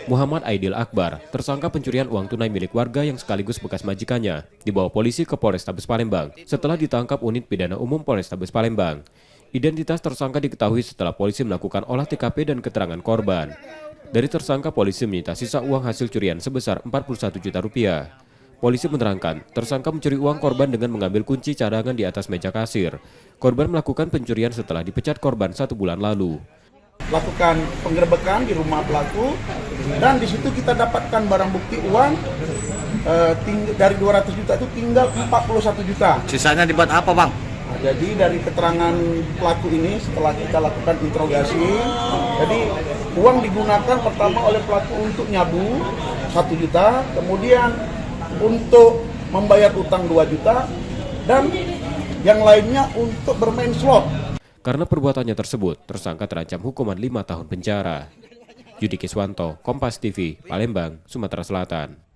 Muhammad Aidil Akbar, tersangka pencurian uang tunai milik warga yang sekaligus bekas majikannya, dibawa polisi ke Polrestabes Palembang setelah ditangkap unit pidana umum Polrestabes Palembang. Identitas tersangka diketahui setelah polisi melakukan olah TKP dan keterangan korban. Dari tersangka, polisi menyita sisa uang hasil curian sebesar 41 juta rupiah. Polisi menerangkan, tersangka mencuri uang korban dengan mengambil kunci cadangan di atas meja kasir. Korban melakukan pencurian setelah dipecat korban 1 bulan lalu. Lakukan penggerebekan di rumah pelaku dan di situ kita dapatkan barang bukti uang dari 200 juta itu tinggal 41 juta. Sisanya dibuat apa, Bang? Nah, jadi dari keterangan pelaku ini setelah kita lakukan interogasi, jadi uang digunakan pertama oleh pelaku untuk nyabu 1 juta, kemudian untuk membayar utang 2 juta dan yang lainnya untuk bermain slot. Karena perbuatannya tersebut, tersangka terancam hukuman 5 tahun penjara. Yudi Kiswanto, Kompas TV, Palembang, Sumatera Selatan.